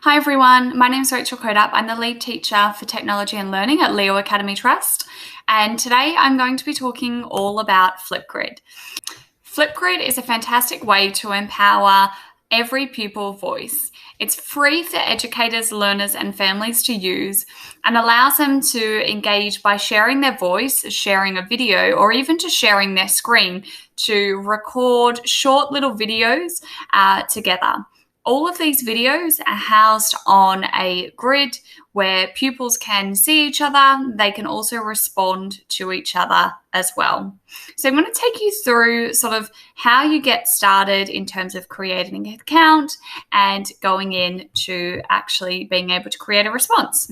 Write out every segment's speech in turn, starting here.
Hi everyone, my name is Rachel Kodup. I'm the lead teacher for technology and learning at Leo Academy Trust, and today I'm going to be talking all about Flipgrid. Flipgrid is a fantastic way to empower every pupil voice. It's free for educators, learners and families to use and allows them to engage by sharing their voice, sharing a video, or even just sharing their screen to record short little videos together. All of these videos are housed on a grid where pupils can see each other. They can also respond to each other as well. So I'm going to take you through sort of how you get started in terms of creating an account and going in to actually being able to create a response.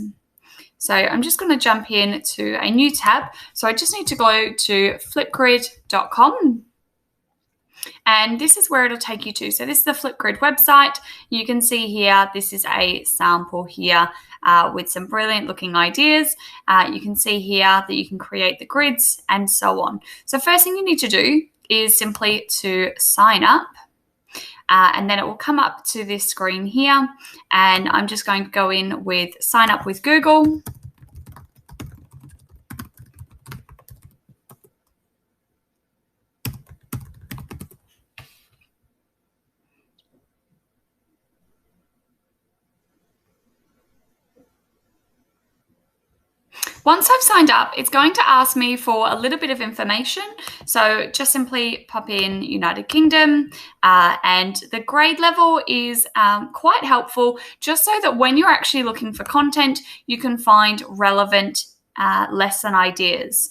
So I'm just going to jump in to a new tab. So I just need to go to flipgrid.com. And this is where it'll take you to. So this is the Flipgrid website. You can see here, this is a sample here with some brilliant looking ideas. You can see here that you can create the grids and so on. So first thing you need to do is simply to sign up. And then it will come up to this screen here. And I'm just going to go in with sign up with Google. Once I've signed up, it's going to ask me for a little bit of information. So just simply pop in United Kingdom and the grade level is quite helpful just so that when you're actually looking for content, you can find relevant lesson ideas.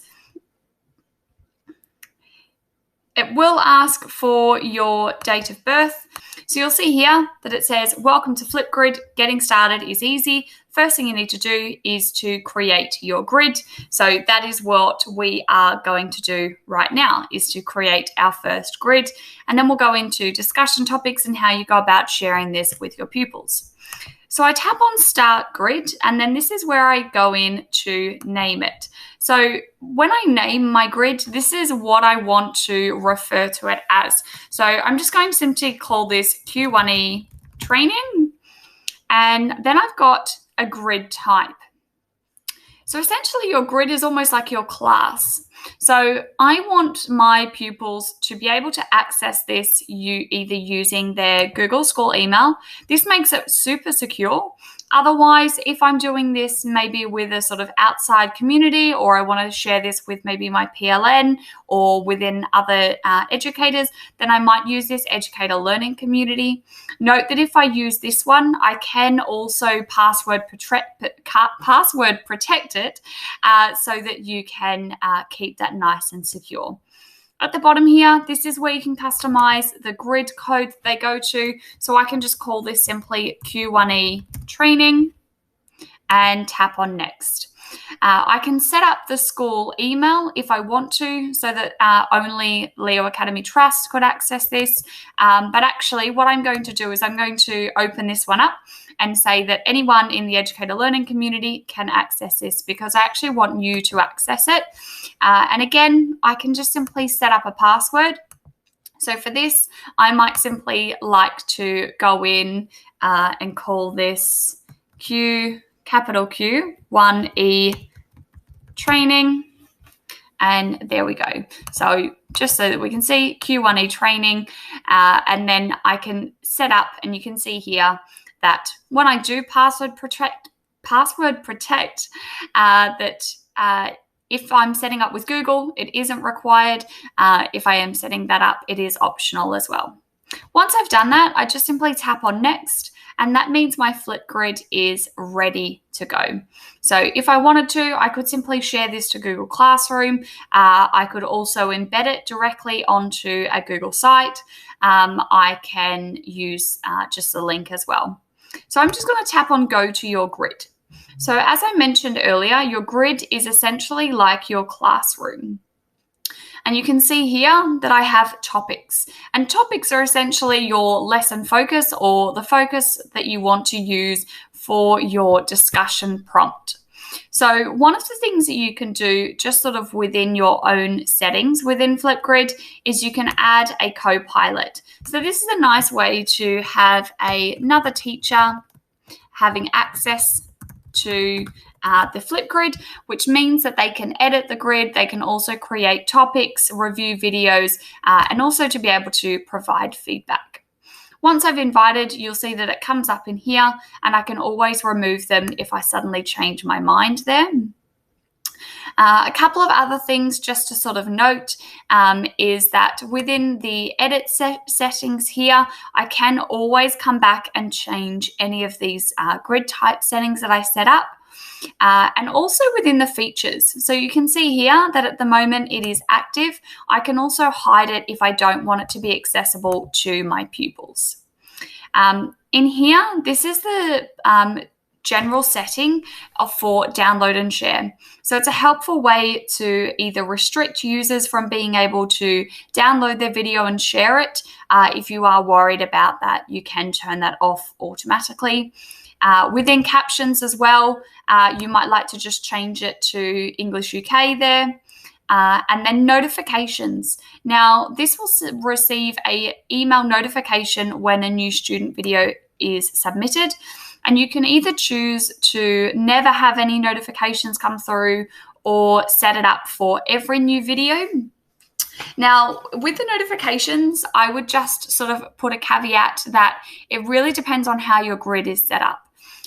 It will ask for your date of birth. So you'll see here that it says, welcome to Flipgrid, getting started is easy. First thing you need to do is to create your grid. So that is what we are going to do right now, is to create our first grid. And then we'll go into discussion topics and how you go about sharing this with your pupils. So I tap on Start Grid, and then this is where I go in to name it. So when I name my grid, this is what I want to refer to it as. So I'm just going to simply call this Q1E training, and then I've got a grid type. So essentially your grid is almost like your class. So I want my pupils to be able to access this either using their Google School email. This makes it super secure. Otherwise, if I'm doing this maybe with a sort of outside community, or I want to share this with maybe my PLN or within other educators, then I might use this educator learning community. Note that if I use this one, I can also password protect it so that you can keep that nice and secure. At the bottom here, this is where you can customize the grid code that they go to. So I can just call this simply Q1E training and tap on next. I can set up the school email if I want to, so that only Leo Academy Trust could access this. But actually what I'm going to do is I'm going to open this one up and say that anyone in the educator learning community can access this, because I actually want you to access it. And again, I can just simply set up a password. So for this, I might simply like to go in and call this capital Q 1E training. And there we go. So just so that we can see Q1E training, and then I can set up, and you can see here that when I do password protect, if I'm setting up with Google, it isn't required. If I am setting that up, it is optional as well. Once I've done that, I just simply tap on next, and that means my Flipgrid is ready to go. So if I wanted to, I could simply share this to Google Classroom. I could also embed it directly onto a Google site. I can use just the link as well. So I'm just going to tap on Go to Your Grid. So as I mentioned earlier, your grid is essentially like your classroom. And you can see here that I have topics. And topics are essentially your lesson focus, or the focus that you want to use for your discussion prompt. So one of the things that you can do just sort of within your own settings within Flipgrid is you can add a co-pilot. So this is a nice way to have another teacher having access to the Flipgrid, which means that they can edit the grid, they can also create topics, review videos, and also to be able to provide feedback. Once I've invited, you'll see that it comes up in here, and I can always remove them if I suddenly change my mind there. A couple of other things just to sort of note is that within the edit settings here, I can always come back and change any of these grid type settings that I set up. And also within the features. So you can see here that at the moment it is active. I can also hide it if I don't want it to be accessible to my pupils. In here, this is the general setting for download and share. So it's a helpful way to either restrict users from being able to download their video and share it. If you are worried about that, you can turn that off automatically. Within captions as well, you might like to just change it to English UK there. And then notifications. Now, this will receive an email notification when a new student video is submitted. And you can either choose to never have any notifications come through or set it up for every new video. Now, with the notifications, I would just sort of put a caveat that it really depends on how your grid is set up.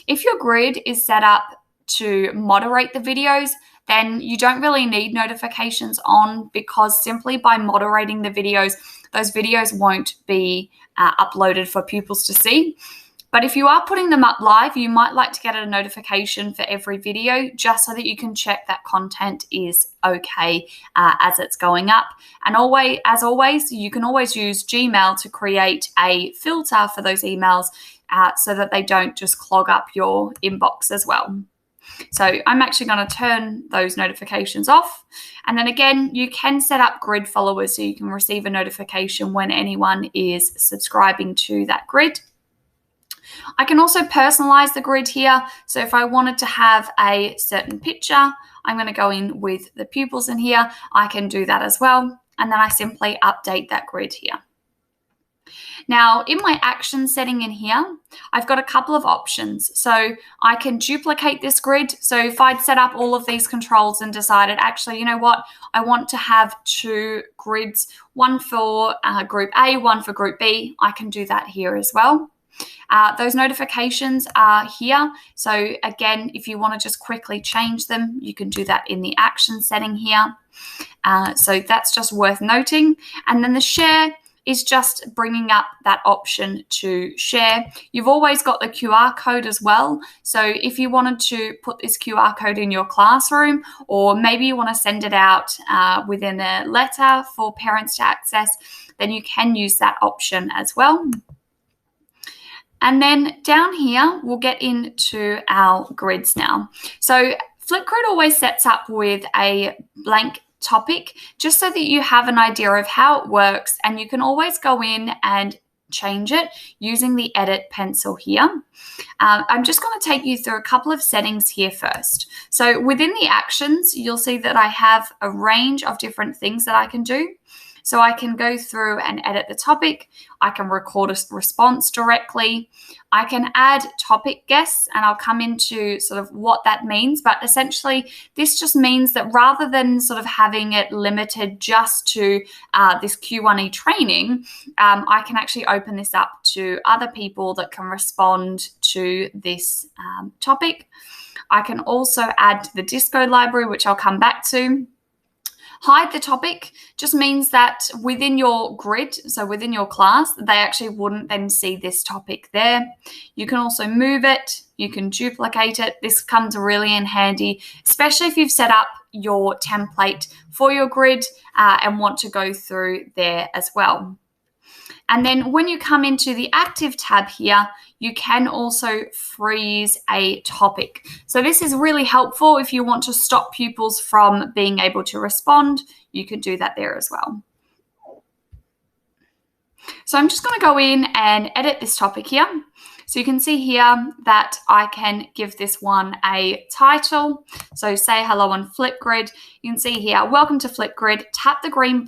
If your grid is set up to moderate the videos, then you don't really need notifications on, because simply by moderating the videos, those videos won't be uploaded for pupils to see. But if you are putting them up live, you might like to get a notification for every video just so that you can check that content is okay as it's going up. And as always, you can always use Gmail to create a filter for those emails so that they don't just clog up your inbox as well. So I'm actually going to turn those notifications off. And then again, you can set up grid followers so you can receive a notification when anyone is subscribing to that grid. I can also personalize the grid here. So if I wanted to have a certain picture, I'm going to go in with the pupils in here. I can do that as well. And then I simply update that grid here. Now, in my action setting in here, I've got a couple of options. So I can duplicate this grid. So if I'd set up all of these controls and decided, actually, you know what, I want to have two grids, one for group A, one for group B, I can do that here as well. Those notifications are here. So again, if you want to just quickly change them, you can do that in the action setting here. So that's just worth noting. And then the share is just bringing up that option to share. You've always got the QR code as well. So if you wanted to put this QR code in your classroom, or maybe you want to send it out within a letter for parents to access, then you can use that option as well. And then down here, we'll get into our grids now. So Flipgrid always sets up with a blank topic just so that you have an idea of how it works, and you can always go in and change it using the edit pencil here. I'm just going to take you through a couple of settings here first. So within the actions, you'll see that I have a range of different things that I can do. So I can go through and edit the topic. I can record a response directly. I can add topic guests, and I'll come into sort of what that means. But essentially, this just means that rather than sort of having it limited just to this Q1E training, I can actually open this up to other people that can respond to this topic. I can also add to the Disco library, which I'll come back to. Hide the topic just means that within your grid, so within your class, they actually wouldn't then see this topic there. You can also move it. You can duplicate it. This comes really in handy, especially if you've set up your template for your grid and want to go through there as well. And then when you come into the active tab here, you can also freeze a topic. So this is really helpful if you want to stop pupils from being able to respond. You could do that there as well. So I'm just going to go in and edit this topic here. So you can see here that I can give this one a title. So say hello on Flipgrid. You can see here, welcome to Flipgrid. Tap the green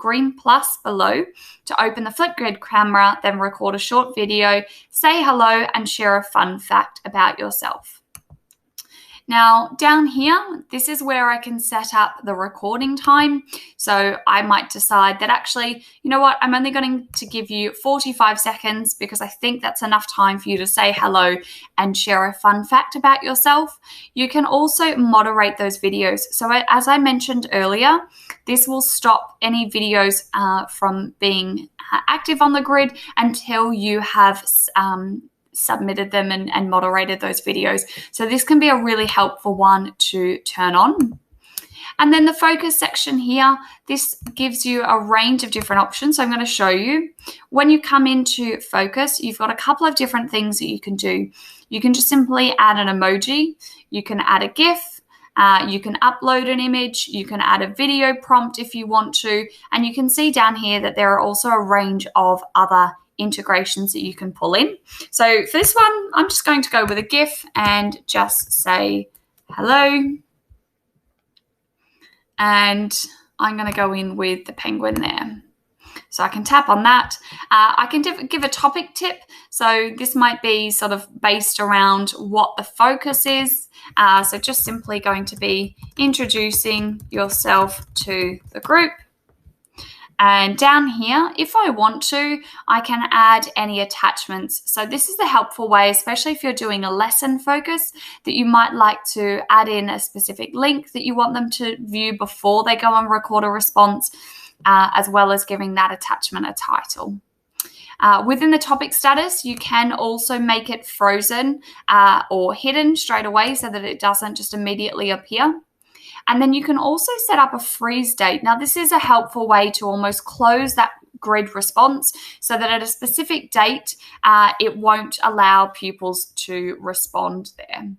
green plus below to open the Flipgrid camera, then record a short video, say hello, and share a fun fact about yourself. Now, down here, this is where I can set up the recording time. So I might decide that actually, you know what, I'm only going to give you 45 seconds because I think that's enough time for you to say hello and share a fun fact about yourself. You can also moderate those videos. So as I mentioned earlier, this will stop any videos from being active on the grid until you have submitted them and moderated those videos. So this can be a really helpful one to turn on. And then the focus section here, this gives you a range of different options. So I'm going to show you. When you come into focus, you've got a couple of different things that you can do. You can just simply add an emoji. You can add a GIF. You can upload an image. You can add a video prompt if you want to. And you can see down here that there are also a range of other integrations that you can pull in. So for this one, I'm just going to go with a GIF and just say hello. And I'm going to go in with the penguin there. So I can tap on that. I can give a topic tip. So this might be sort of based around what the focus is. So just simply going to be introducing yourself to the group. And down here, if I want to, I can add any attachments. So this is the helpful way, especially if you're doing a lesson focus, that you might like to add in a specific link that you want them to view before they go and record a response, as well as giving that attachment a title. Within the topic status, you can also make it frozen or hidden straight away so that it doesn't just immediately appear. And then you can also set up a freeze date. Now, this is a helpful way to almost close that grid response so that at a specific date, it won't allow pupils to respond there.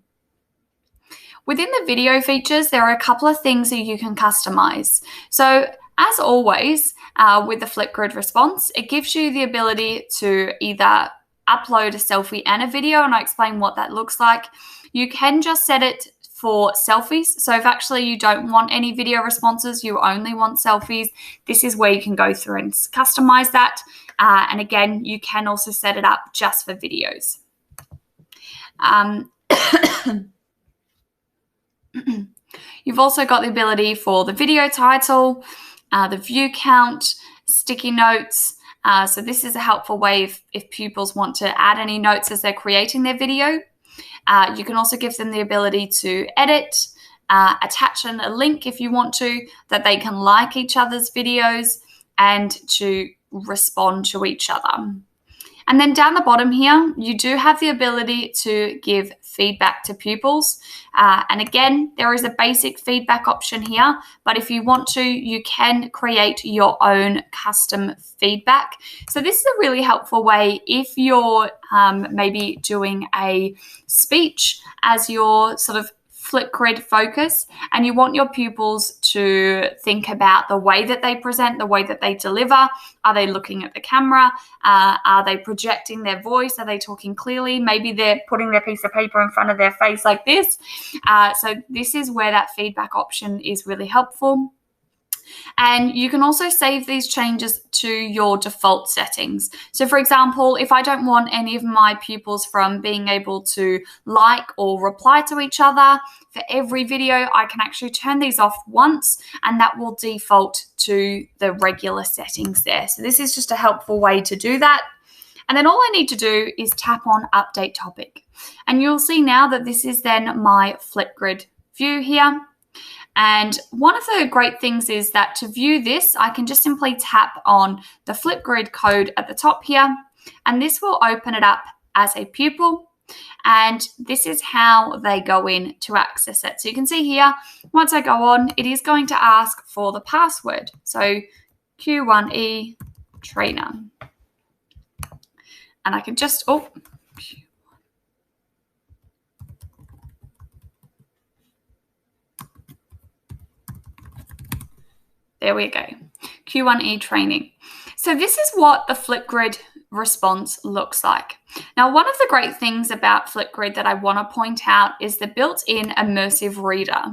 Within the video features, there are a couple of things that you can customize. So as always, with the Flipgrid response, it gives you the ability to either upload a selfie and a video, and I'll explain what that looks like. You can just set it for selfies. So if actually you don't want any video responses, you only want selfies, this is where you can go through and customize that. And again, you can also set it up just for videos. You've also got the ability for the video title, the view count, sticky notes. So this is a helpful way if pupils want to add any notes as they're creating their video. You can also give them the ability to edit, attach a link if you want to, that they can like each other's videos and to respond to each other. And then down the bottom here, you do have the ability to give feedback to pupils. And again, there is a basic feedback option here, but if you want to, you can create your own custom feedback. So this is a really helpful way if you're maybe doing a speech as your sort of Flipgrid focus and you want your pupils to think about the way that they present, the way that they deliver. Are they looking at the camera? Are they projecting their voice? Are they talking clearly? Maybe they're putting their piece of paper in front of their face like this. So this is where that feedback option is really helpful. And you can also save these changes to your default settings. So for example, if I don't want any of my pupils from being able to like or reply to each other for every video, I can actually turn these off once and that will default to the regular settings there. So this is just a helpful way to do that. And then all I need to do is tap on update topic. And you'll see now that this is then my Flipgrid view here. And one of the great things is that to view this, I can just simply tap on the Flipgrid code at the top here, and this will open it up as a pupil. And this is how they go in to access it. So you can see here, once I go on, it is going to ask for the password. So Q1E trainer. And I can just, there we go, Q1E training. So this is what the Flipgrid response looks like. Now, one of the great things about Flipgrid that I want to point out is the built-in immersive reader.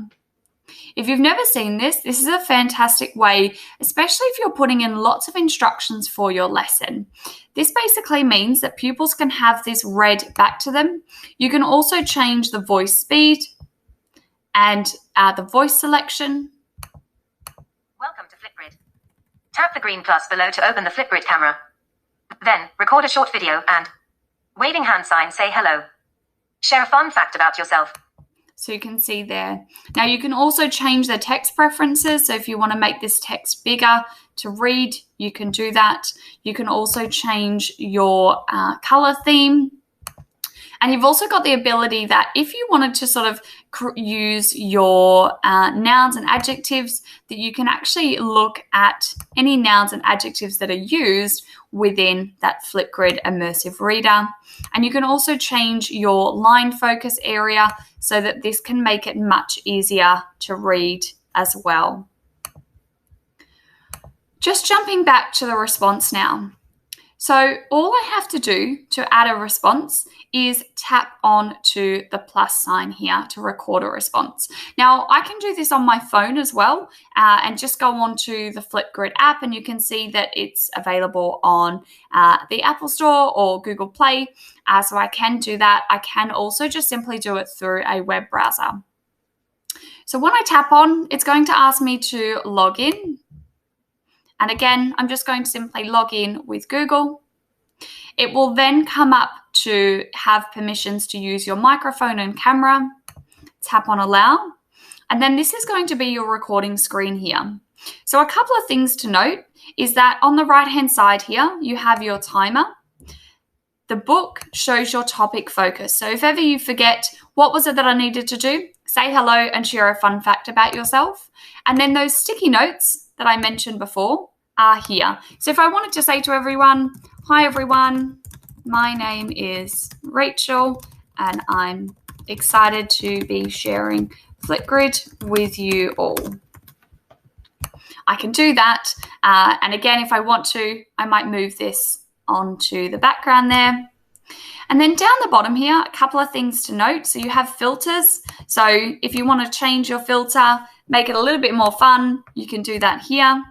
If you've never seen this, this is a fantastic way, especially if you're putting in lots of instructions for your lesson. This basically means that pupils can have this read back to them. You can also change the voice speed and the voice selection. Welcome to Flipgrid. Tap the green plus below to open the Flipgrid camera. Then, record a short video and, waving hand sign, say hello. Share a fun fact about yourself. So you can see there. Now you can also change the text preferences. So if you want to make this text bigger to read, you can do that. You can also change your color theme. And you've also got the ability that if you wanted to sort of use your nouns and adjectives, that you can actually look at any nouns and adjectives that are used within that Flipgrid immersive reader. And you can also change your line focus area so that this can make it much easier to read as well. Just jumping back to the response now. So all I have to do to add a response is tap on to the plus sign here to record a response. Now I can do this on my phone as well and just go on to the Flipgrid app, and you can see that it's available on the Apple Store or Google Play. So I can do that. I can also just simply do it through a web browser. So when I tap on, it's going to ask me to log in. And again, I'm just going to simply log in with Google. It will then come up to have permissions to use your microphone and camera. Tap on allow. And then this is going to be your recording screen here. So a couple of things to note is that on the right-hand side here, you have your timer. The book shows your topic focus. So if ever you forget, what was it that I needed to do? Say hello and share a fun fact about yourself. And then those sticky notes that I mentioned before are here. So if I wanted to say to everyone, hi everyone, my name is Rachel and I'm excited to be sharing Flipgrid with you all. I can do that. And again, if I want to, I might move this onto the background there. And then down the bottom here, a couple of things to note. So you have filters. So if you want to change your filter, make it a little bit more fun, you can do that here.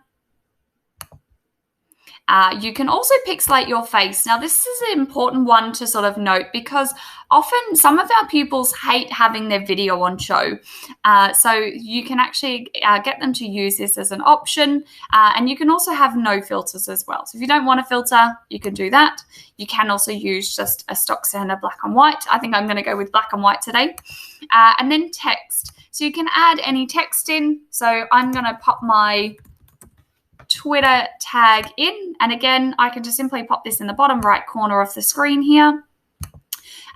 You can also pixelate your face. Now, this is an important one to sort of note because often some of our pupils hate having their video on show. So you can actually get them to use this as an option. And you can also have no filters as well. So if you don't want a filter, you can do that. You can also use just a stock standard black and white. I think I'm going to go with black and white today. And then text. So you can add any text in. So I'm going to pop my Twitter tag in, and again I can just simply pop this in the bottom right corner of the screen here.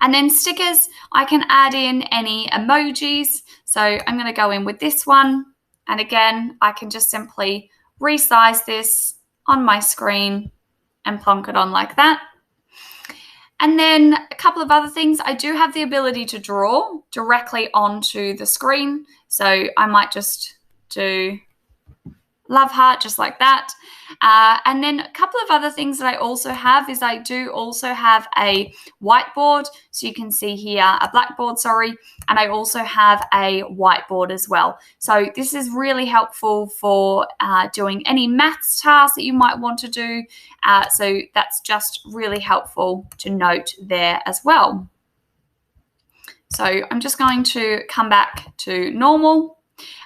And then stickers, I can add in any emojis, so I'm going to go in with this one, and again I can just simply resize this on my screen and plonk it on like that. And then a couple of other things, I do have the ability to draw directly onto the screen, so I might just do love heart just like that. And then a couple of other things that I also have is I do also have a whiteboard. So you can see here a blackboard, sorry, and I also have a whiteboard as well. So this is really helpful for doing any maths tasks that you might want to do. So that's just really helpful to note there as well. So I'm just going to come back to normal.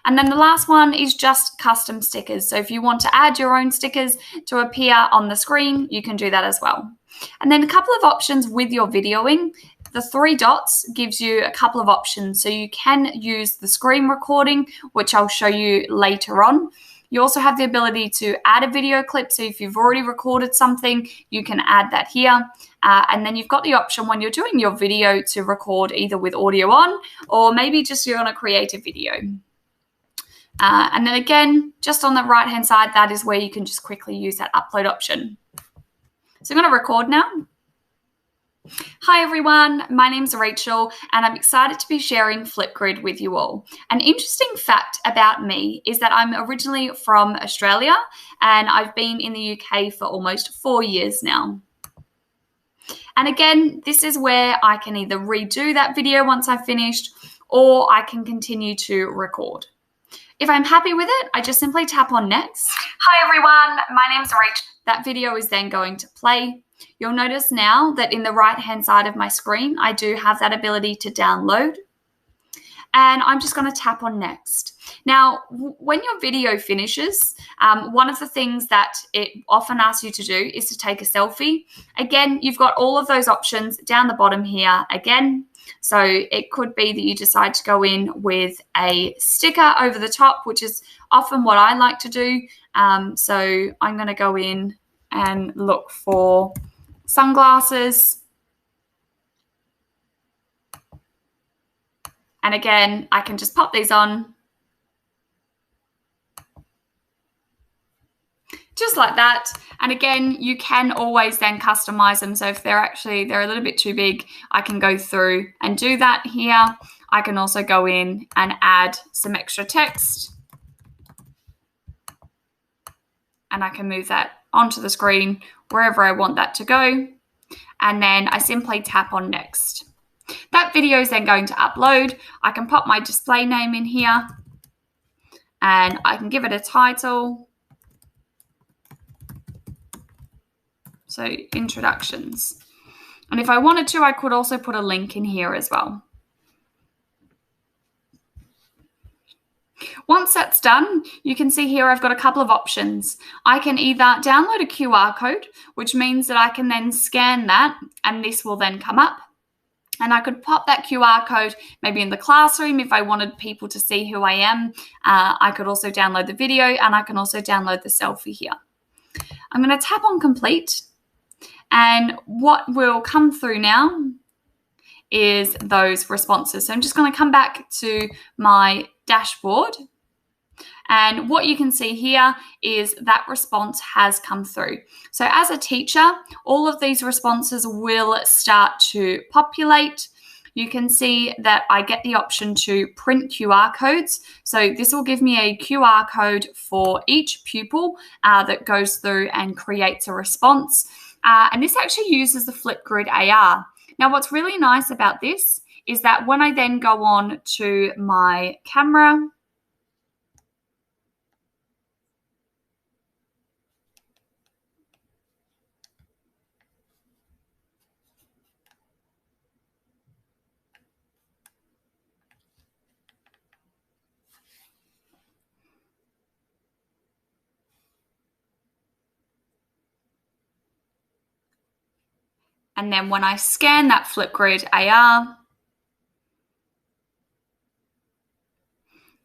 And then the last one is just custom stickers. So if you want to add your own stickers to appear on the screen, you can do that as well. And then a couple of options with your videoing. The 3 dots gives you a couple of options. So you can use the screen recording, which I'll show you later on. You also have the ability to add a video clip. So if you've already recorded something, you can add that here. And then you've got the option when you're doing your video to record either with audio on, or maybe just you're going to create a video. And then again, just on the right-hand side, that is where you can just quickly use that upload option. So I'm going to record now. Hi everyone, my name's Rachel and I'm excited to be sharing Flipgrid with you all. An interesting fact about me is that I'm originally from Australia and I've been in the UK for almost 4 years now. And again, this is where I can either redo that video once I've finished or I can continue to record. If I'm happy with it, I just simply tap on next. Hi everyone, my name's Rach. That video is then going to play. You'll notice now that in the right-hand side of my screen, I do have that ability to download. And I'm just going to tap on next. Now, when your video finishes, one of the things that it often asks you to do is to take a selfie. Again, you've got all of those options down the bottom here again. So it could be that you decide to go in with a sticker over the top, which is often what I like to do. So I'm going to go in and look for sunglasses. And again, I can just pop these on. Just like that. And again, you can always then customize them. So if they're a little bit too big, I can go through and do that here. I can also go in and add some extra text. And I can move that onto the screen wherever I want that to go. And then I simply tap on next. That video is then going to upload. I can pop my display name in here and I can give it a title. So introductions. And if I wanted to, I could also put a link in here as well. Once that's done, you can see here I've got a couple of options. I can either download a QR code, which means that I can then scan that and this will then come up. And I could pop that QR code maybe in the classroom if I wanted people to see who I am. I could also download the video and I can also download the selfie here. I'm going to tap on complete. And what will come through now is those responses. So I'm just going to come back to my dashboard. And what you can see here is that response has come through. So as a teacher, all of these responses will start to populate. You can see that I get the option to print QR codes. So this will give me a QR code for each pupil that goes through and creates a response. And this actually uses the Flipgrid AR. Now, what's really nice about this is that when I then go on to my camera, and then when I scan that Flipgrid AR,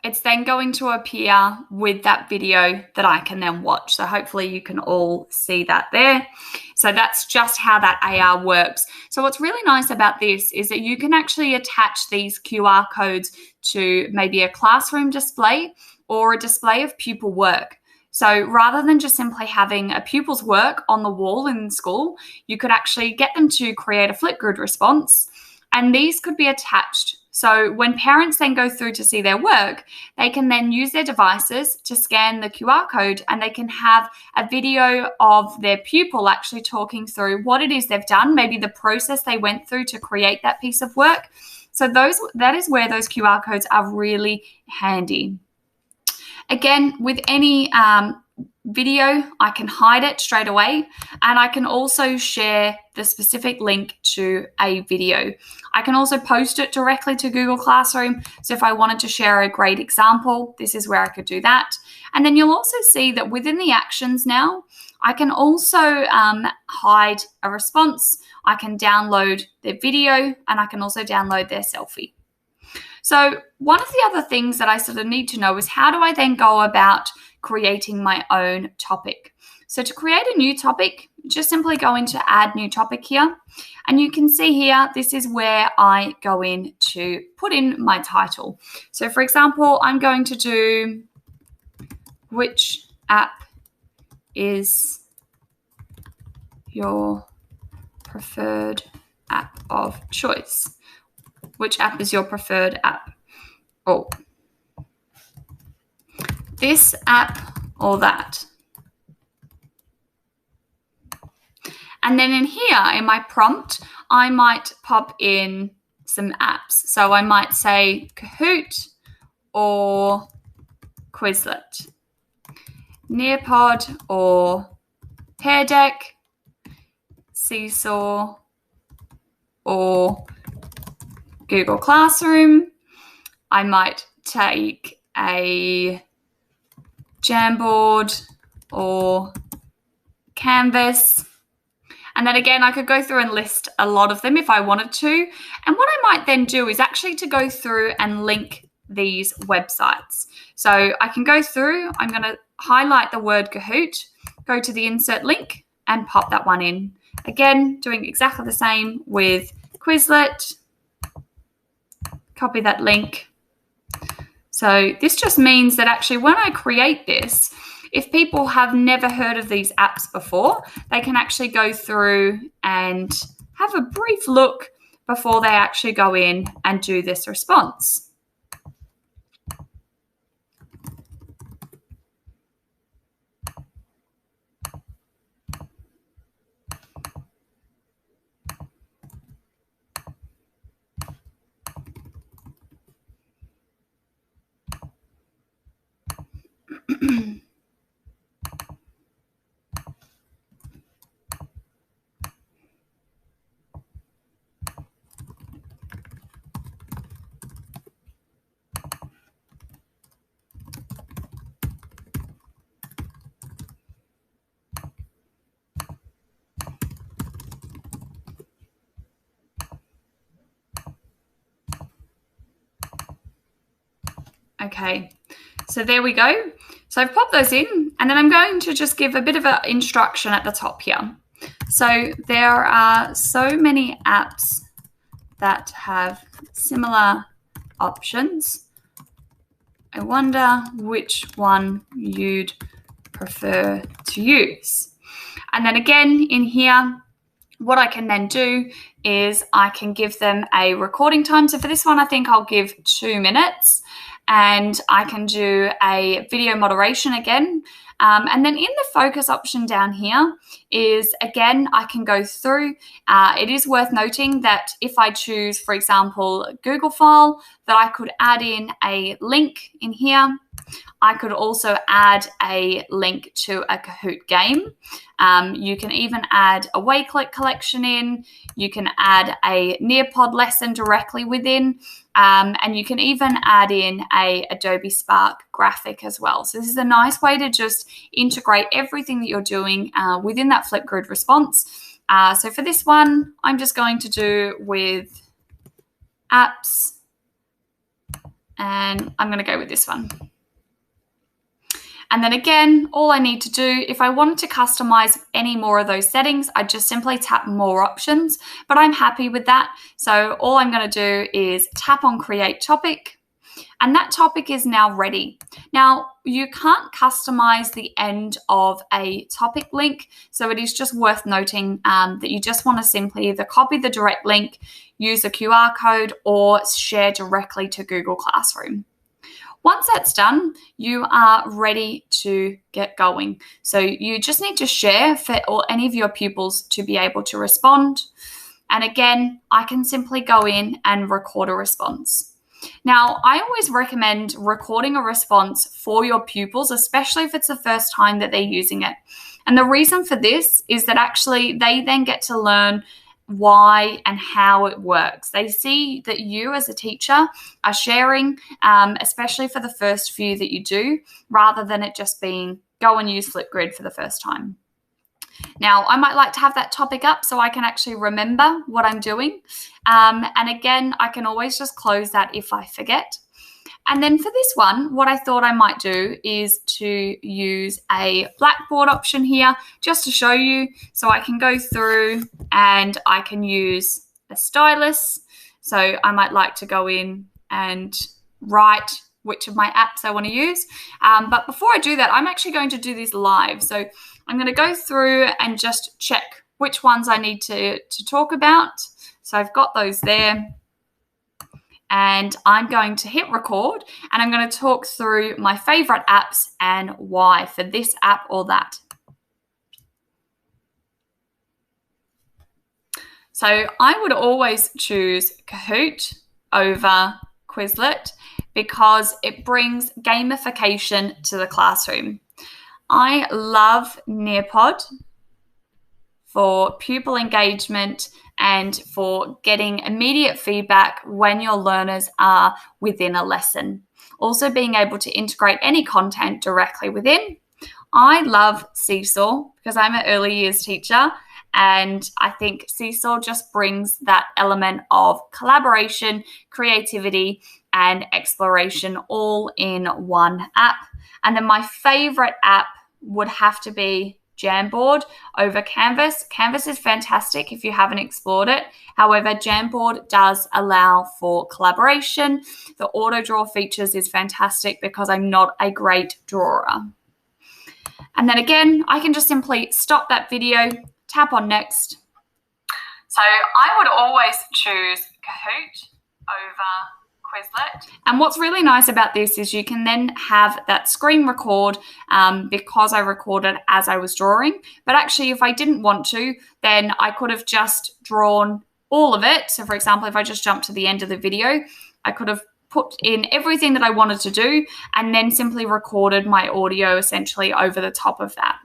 it's then going to appear with that video that I can then watch. So hopefully you can all see that there. So that's just how that AR works. So what's really nice about this is that you can actually attach these QR codes to maybe a classroom display or a display of pupil work. So rather than just simply having a pupil's work on the wall in school, you could actually get them to create a Flipgrid response, and these could be attached. So when parents then go through to see their work, they can then use their devices to scan the QR code and they can have a video of their pupil actually talking through what it is they've done, maybe the process they went through to create that piece of work. So that is where those QR codes are really handy. Again, with any video, I can hide it straight away, and I can also share the specific link to a video. I can also post it directly to Google Classroom. So if I wanted to share a great example, this is where I could do that. And then you'll also see that within the actions now, I can also hide a response. I can download their video and I can also download their selfie. So one of the other things that I sort of need to know is how do I then go about creating my own topic? So to create a new topic, just simply go into add new topic here. And you can see here, this is where I go in to put in my title. So for example, I'm going to do which app is your preferred app of choice? Which app is your preferred app? Oh, this app or that. And then in here, in my prompt, I might pop in some apps. So I might say Kahoot or Quizlet, Nearpod or Pear Deck, Seesaw or Google Classroom. I might take a Jamboard or Canvas. And then again, I could go through and list a lot of them if I wanted to. And what I might then do is actually to go through and link these websites. So I can go through, I'm going to highlight the word Kahoot, go to the insert link and pop that one in. Again, doing exactly the same with Quizlet. Copy that link. So this just means that actually when I create this, if people have never heard of these apps before, they can actually go through and have a brief look before they actually go in and do this response. Okay, so there we go. So I've popped those in, and then I'm going to just give a bit of an instruction at the top here. So there are so many apps that have similar options. I wonder which one you'd prefer to use. And then again in here, what I can then do is I can give them a recording time. So for this one, I think I'll give 2 minutes. And I can do a video moderation again. And then in the focus option down here is, again, I can go through. It is worth noting that if I choose, for example, Google file, that I could add in a link in here. I could also add a link to a Kahoot game. You can even add a Wakelet collection in. You can add a Nearpod lesson directly within. And you can even add in a Adobe Spark graphic as well. So this is a nice way to just integrate everything that you're doing within that Flipgrid response. So for this one, I'm just going to do with apps, and I'm going to go with this one. And then again, all I need to do, if I wanted to customize any more of those settings, I just simply tap more options, but I'm happy with that. So all I'm going to do is tap on create topic, and that topic is now ready. Now, you can't customize the end of a topic link, so it is just worth noting that you just want to simply either copy the direct link, use a QR code, or share directly to Google Classroom. Once that's done, you are ready to get going. So you just need to share for any of your pupils to be able to respond. And again, I can simply go in and record a response. Now, I always recommend recording a response for your pupils, especially if it's the first time that they're using it. And the reason for this is that actually they then get to learn why and how it works. They see that you as a teacher are sharing, especially for the first few that you do, rather than it just being go and use Flipgrid for the first time. Now, I might like to have that topic up so I can actually remember what I'm doing. And again, I can always just close that if I forget. And then for this one, what I thought I might do is to use a Blackboard option here just to show you. So I can go through and I can use a stylus. So I might like to go in and write which of my apps I want to use. But before I do that, I'm actually going to do this live. So I'm going to go through and just check which ones I need to talk about. So I've got those there. And I'm going to hit record, and I'm going to talk through my favorite apps and why for this app or that. So I would always choose Kahoot over Quizlet, because it brings gamification to the classroom. I love Nearpod for pupil engagement and for getting immediate feedback when your learners are within a lesson. Also being able to integrate any content directly within. I love Seesaw because I'm an early years teacher, and I think Seesaw just brings that element of collaboration, creativity, and exploration all in one app. And then my favorite app would have to be Jamboard over Canvas. Canvas is fantastic if you haven't explored it. However, Jamboard does allow for collaboration. The auto draw features is fantastic because I'm not a great drawer. And then again, I can just simply stop that video, tap on next. So I would always choose Kahoot over Quizlet. And what's really nice about this is you can then have that screen record because I recorded as I was drawing. But actually, if I didn't want to, then I could have just drawn all of it. So for example, if I just jumped to the end of the video, I could have put in everything that I wanted to do and then simply recorded my audio essentially over the top of that.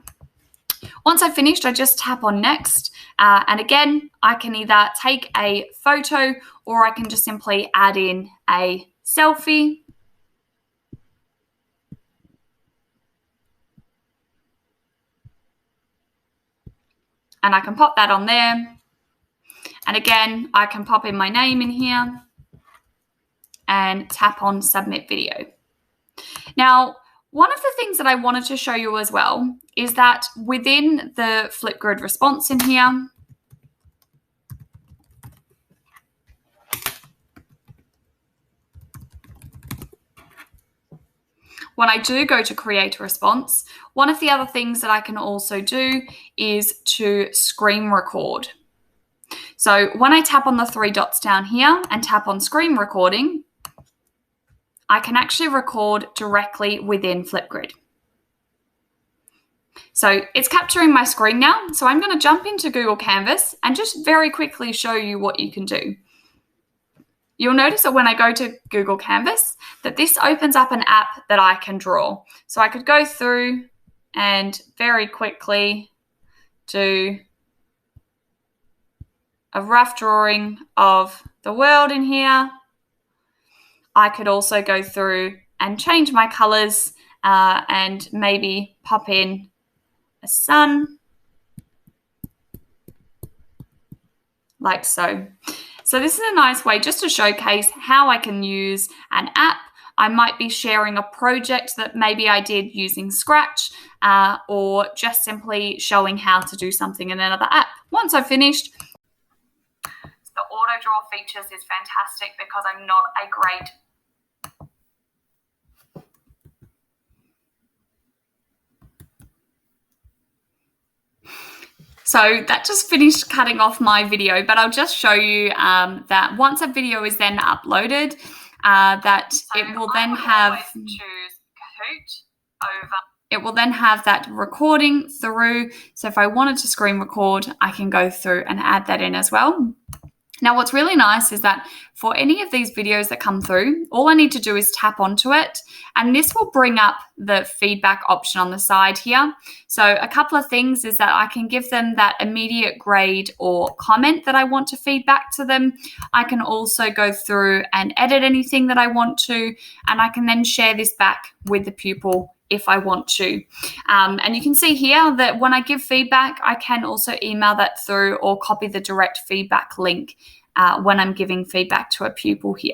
Once I've finished, I just tap on next. And again, I can either take a photo or I can just simply add in a selfie. And I can pop that on there. And again, I can pop in my name in here and tap on submit video. Now, one of the things that I wanted to show you as well is that within the Flipgrid response in here, when I do go to create a response, one of the other things that I can also do is to screen record. So when I tap on the three dots down here and tap on screen recording, I can actually record directly within Flipgrid. So it's capturing my screen now. So I'm going to jump into Google Canvas and just very quickly show you what you can do. You'll notice that when I go to Google Canvas, that this opens up an app that I can draw. So I could go through and very quickly do a rough drawing of the world in here. I could also go through and change my colors and maybe pop in a sun, like so. So this is a nice way just to showcase how I can use an app. I might be sharing a project that maybe I did using Scratch or just simply showing how to do something in another app. Once I've finished, the auto draw features is fantastic because I'm not a great So that just finished cutting off my video, but I'll just show you that once a video is then uploaded, that it will then have it will then have that recording through. So if I wanted to screen record, I can go through and add that in as well. Now, what's really nice is that for any of these videos that come through, all I need to do is tap onto it, and this will bring up the feedback option on the side here. So a couple of things is that I can give them that immediate grade or comment that I want to feedback to them. I can also go through and edit anything that I want to, and I can then share this back with the pupil if I want to. And you can see here that when I give feedback, I can also email that through or copy the direct feedback link when I'm giving feedback to a pupil here.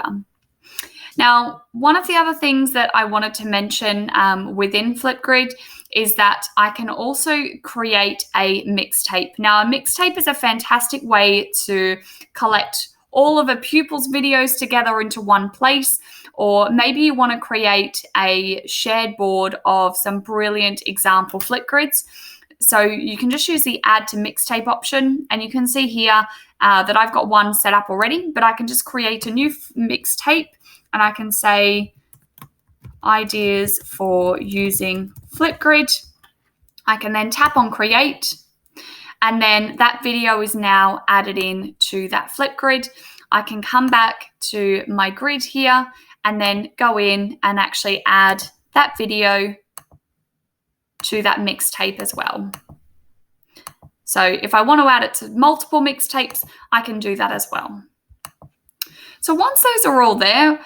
Now, one of the other things that I wanted to mention within Flipgrid is that I can also create a mixtape. Now, a mixtape is a fantastic way to collect all of a pupil's videos together into one place, or maybe you want to create a shared board of some brilliant example Flipgrids. So you can just use the add to mixtape option, and you can see here that I've got one set up already, but I can just create a new mixtape and I can say ideas for using Flipgrid. I can then tap on create, and then that video is now added in to that Flipgrid. I can come back to my grid here and then go in and actually add that video to that mixtape as well. So if I want to add it to multiple mixtapes, I can do that as well. So once those are all there,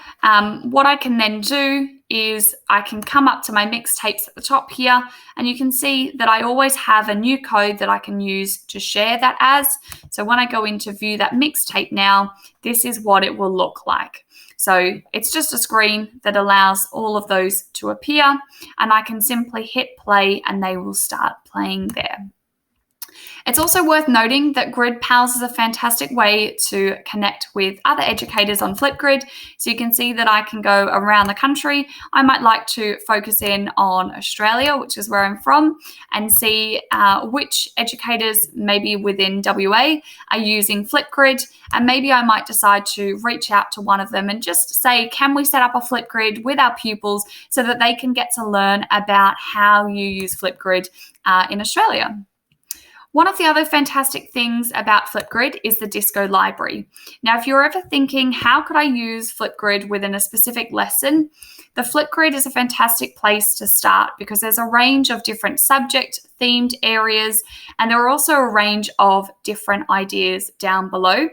what I can then do is I can come up to my mixtapes at the top here, and you can see that I always have a new code that I can use to share that as. So when I go in to view that mixtape now, this is what it will look like. So it's just a screen that allows all of those to appear, and I can simply hit play and they will start playing there. It's also worth noting that Grid Pals is a fantastic way to connect with other educators on Flipgrid. So you can see that I can go around the country. I might like to focus in on Australia, which is where I'm from, and see which educators maybe within WA are using Flipgrid. And maybe I might decide to reach out to one of them and just say, can we set up a Flipgrid with our pupils so that they can get to learn about how you use Flipgrid in Australia. One of the other fantastic things about Flipgrid is the Disco library. Now, if you're ever thinking, how could I use Flipgrid within a specific lesson? The Flipgrid is a fantastic place to start because there's a range of different subject-themed areas, and there are also a range of different ideas down below.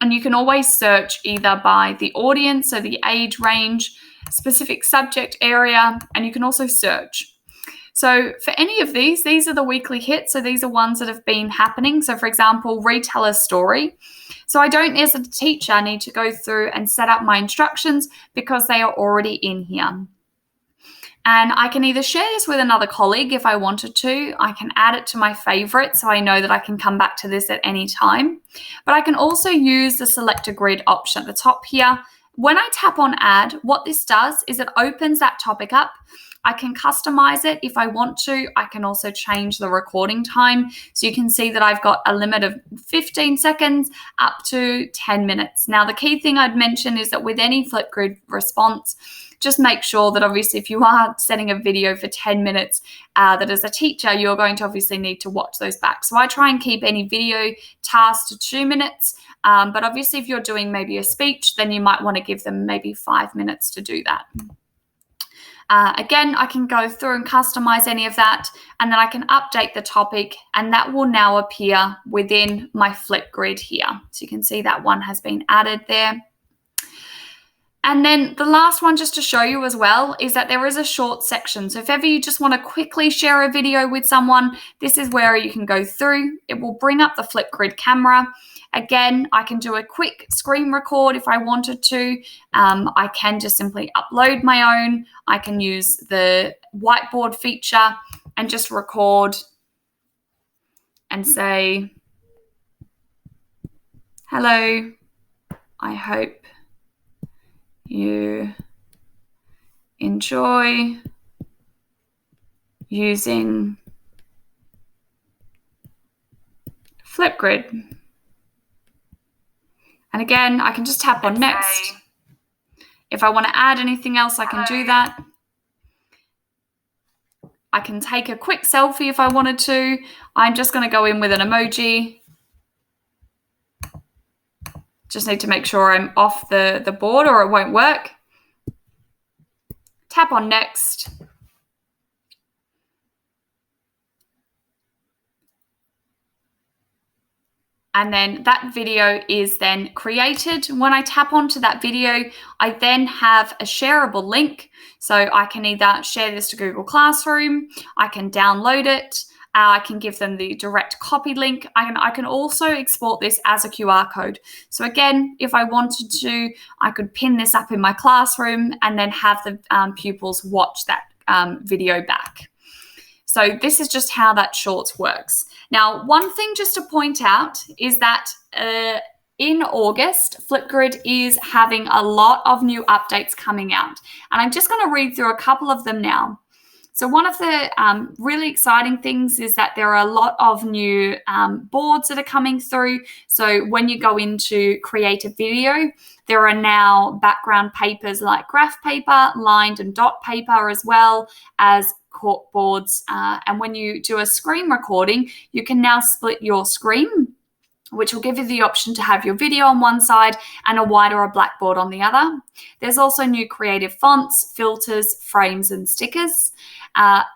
And you can always search either by the audience, so the age range, specific subject area, and you can also search. So for any of these are the weekly hits. So these are ones that have been happening. So for example, retell a story. So I don't, as a teacher, need to go through and set up my instructions because they are already in here. And I can either share this with another colleague if I wanted to. I can add it to my favorite so I know that I can come back to this at any time. But I can also use the select a grid option at the top here. When I tap on add, what this does is it opens that topic up. I can customize it if I want to. I can also change the recording time. So you can see that I've got a limit of 15 seconds up to 10 minutes. Now, the key thing I'd mention is that with any Flipgrid response, just make sure that obviously if you are setting a video for 10 minutes, that as a teacher, you're going to obviously need to watch those back. So I try and keep any video tasks to 2 minutes. But obviously if you're doing maybe a speech, then you might want to give them maybe 5 minutes to do that. Again, I can go through and customize any of that, and then I can update the topic, and that will now appear within my Flipgrid here. So you can see that one has been added there. And then the last one, just to show you as well, is that there is a short section. So if ever you just want to quickly share a video with someone, this is where you can go through. It will bring up the Flipgrid camera. Again, I can do a quick screen record if I wanted to. I can just simply upload my own. I can use the whiteboard feature and just record and say, hello, I hope you enjoy using Flipgrid. And again, I can just tap on next. If I want to add anything else, I can do that. I can take a quick selfie if I wanted to. I'm just going to go in with an emoji. Just need to make sure I'm off the board or it won't work. Tap on next. And then that video is then created. When I tap onto that video, I then have a shareable link. So I can either share this to Google Classroom, I can download it, I can give them the direct copy link. I can also export this as a QR code. So again, if I wanted to, I could pin this up in my classroom and then have the pupils watch that video back. So this is just how that Shorts works. Now, one thing just to point out is that in August, Flipgrid is having a lot of new updates coming out. And I'm just going to read through a couple of them now. So one of the really exciting things is that there are a lot of new boards that are coming through. So when you go into create a video, there are now background papers like graph paper, lined and dot paper, as well as cork boards. And when you do a screen recording, you can now split your screen. which will give you the option to have your video on one side and a white or a blackboard on the other. There's also new creative fonts, filters, frames, and stickers.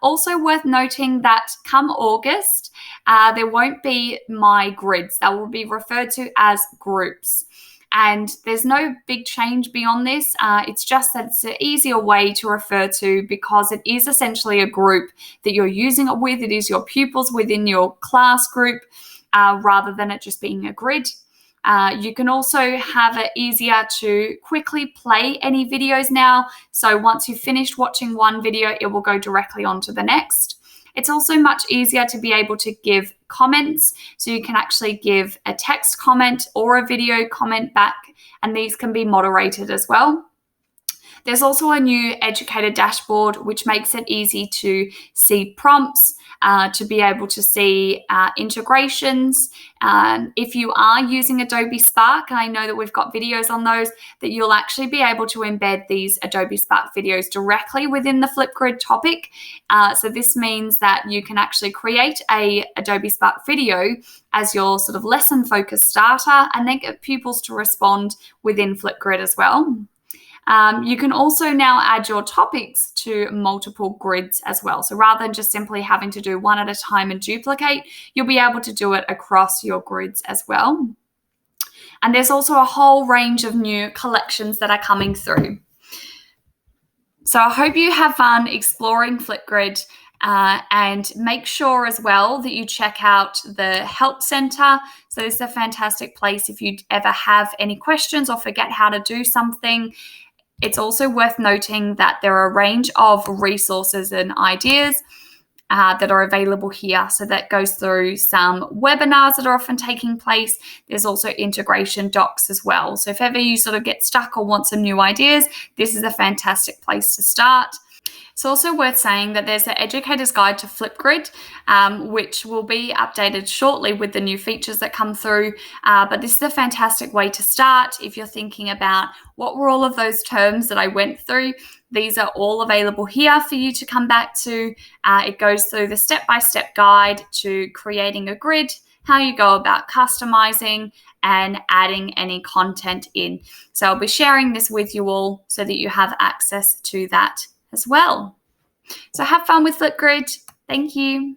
Also worth noting that come August, there won't be my grids. They will be referred to as groups. And there's no big change beyond this. It's just that it's an easier way to refer to, because it is essentially a group that you're using it with. It is your pupils within your class group, rather than it just being a grid. You can also have it easier to quickly play any videos now. So once you've finished watching one video, it will go directly on to the next. It's also much easier to be able to give comments. So you can actually give a text comment or a video comment back, and these can be moderated as well. There's also a new educator dashboard, which makes it easy to see prompts, to be able to see integrations. If you are using Adobe Spark, and I know that we've got videos on those, that you'll actually be able to embed these Adobe Spark videos directly within the Flipgrid topic. So this means that you can actually create a Adobe Spark video as your sort of lesson focused starter, and then get pupils to respond within Flipgrid as well. You can also now add your topics to multiple grids as well. So rather than just simply having to do one at a time and duplicate, you'll be able to do it across your grids as well. And there's also a whole range of new collections that are coming through. So I hope you have fun exploring Flipgrid. And make sure as well that you check out the Help Center. So this is a fantastic place if you ever have any questions or forget how to do something. It's also worth noting that there are a range of resources and ideas that are available here. So that goes through some webinars that are often taking place. There's also integration docs as well. So if ever you sort of get stuck or want some new ideas, this is a fantastic place to start. It's also worth saying that there's an Educator's Guide to Flipgrid, which will be updated shortly with the new features that come through. But this is a fantastic way to start if you're thinking about what were all of those terms that I went through. These are all available here for you to come back to. It goes through the step-by-step guide to creating a grid, how you go about customizing and adding any content in. So I'll be sharing this with you all so that you have access to that as well. So have fun with Flipgrid. Thank you.